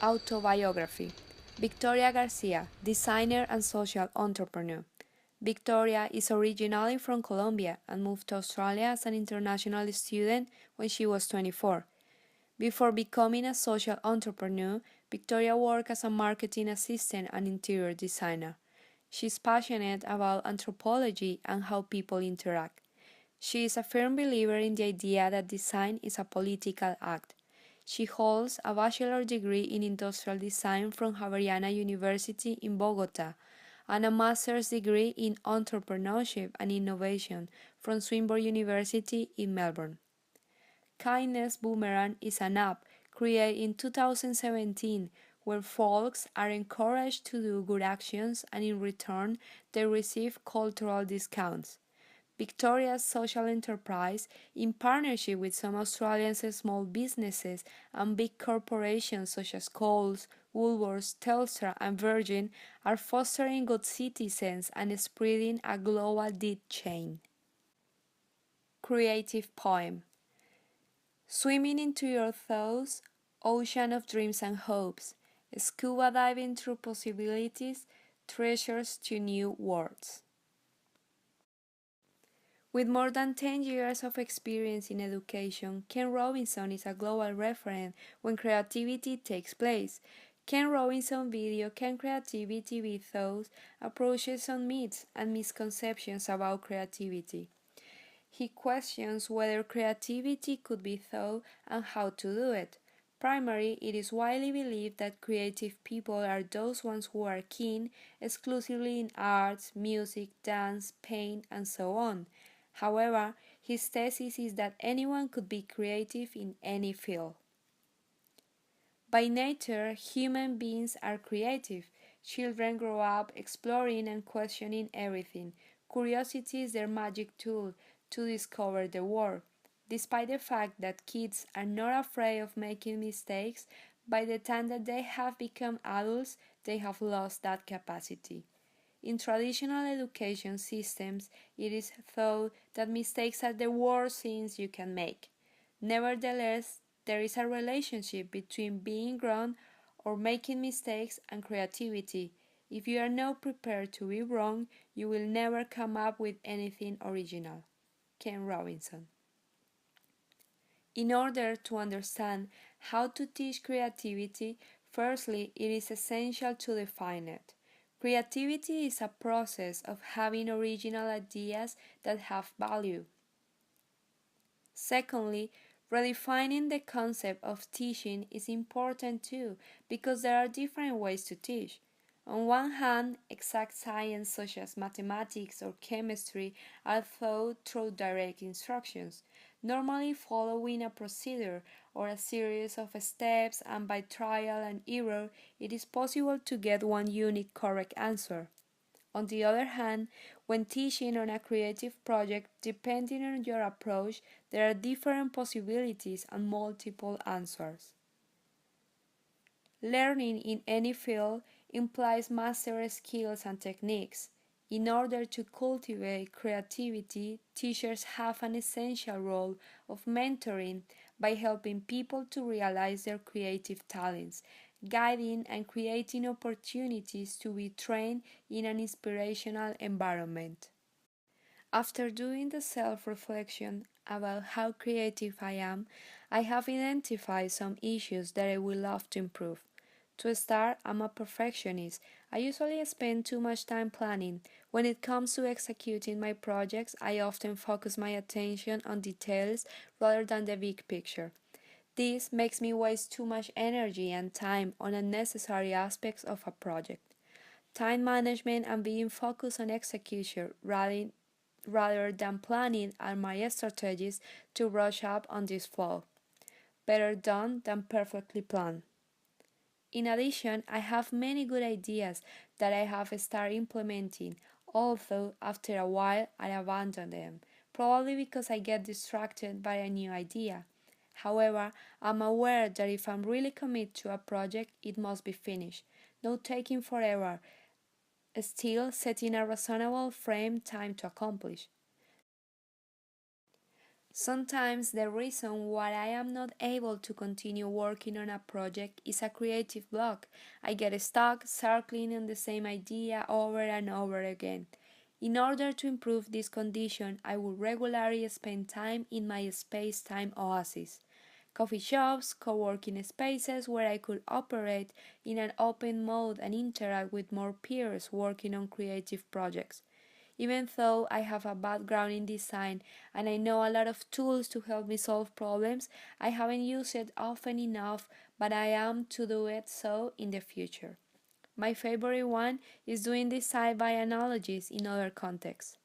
Autobiography. Victoria Garcia, designer and social entrepreneur. Victoria is originally from Colombia and moved to Australia as an international student when she was 24. Before becoming a social entrepreneur, Victoria worked as a marketing assistant and interior designer. She's passionate about anthropology and how people interact. She is a firm believer in the idea that design is a political act. She holds a bachelor's degree in industrial design from Javeriana University in Bogota and a master's degree in entrepreneurship and innovation from Swinburne University in Melbourne. Kindness Boomerang is an app created in 2017 where folks are encouraged to do good actions and in return they receive cultural discounts. Victoria's social enterprise, in partnership with some Australian small businesses and big corporations such as Coles, Woolworths, Telstra, and Virgin, are fostering good citizens and spreading a global deed chain. Creative poem. Swimming into your thoughts, ocean of dreams and hopes, scuba diving through possibilities, treasures to new worlds. With more than 10 years of experience in education, Ken Robinson is a global referent when creativity takes place. Ken Robinson video Can Creativity Be Thought approaches on myths and misconceptions about creativity. He questions whether creativity could be thought and how to do it. Primarily, it is widely believed that creative people are those ones who are keen exclusively in arts, music, dance, paint, and so on. However, his thesis is that anyone could be creative in any field. By nature, human beings are creative. Children grow up exploring and questioning everything. Curiosity is their magic tool to discover the world. Despite the fact that kids are not afraid of making mistakes, by the time that they have become adults, they have lost that capacity. In traditional education systems, it is thought that mistakes are the worst things you can make. Nevertheless, there is a relationship between being grown or making mistakes and creativity. If you are not prepared to be wrong, you will never come up with anything original. Ken Robinson. In order to understand how to teach creativity, firstly, it is essential to define it. Creativity is a process of having original ideas that have value. Secondly, redefining the concept of teaching is important too because there are different ways to teach. On one hand, exact science such as mathematics or chemistry are taught through direct instructions, normally following a procedure or a series of steps, and by trial and error it is possible to get one unique correct answer. On the other hand, when teaching on a creative project, depending on your approach, there are different possibilities and multiple answers. Learning in any field implies mastering skills and techniques. In order to cultivate creativity, teachers have an essential role of mentoring by helping people to realize their creative talents, guiding and creating opportunities to be trained in an inspirational environment. After doing the self reflection about how creative I am, I have identified some issues that I would love to improve. To start, I'm a perfectionist. I usually spend too much time planning. When it comes to executing my projects, I often focus my attention on details rather than the big picture. This makes me waste too much energy and time on unnecessary aspects of a project. Time management and being focused on execution rather than planning are my strategies to brush up on this flaw. Better done than perfectly planned. In addition, I have many good ideas that I have started implementing, although after a while I abandon them, probably because I get distracted by a new idea. However, I'm aware that if I'm really committed to a project, it must be finished, not taking forever, still setting a reasonable frame time to accomplish. Sometimes the reason why I am not able to continue working on a project is a creative block. I get stuck circling on the same idea over and over again. In order to improve this condition, I will regularly spend time in my space time oasis. Coffee shops, co working spaces where I could operate in an open mode and interact with more peers working on creative projects. Even though I have a background in design and I know a lot of tools to help me solve problems, I haven't used it often enough, but I am to do it so in the future. My favorite one is doing this side by analogies in other contexts.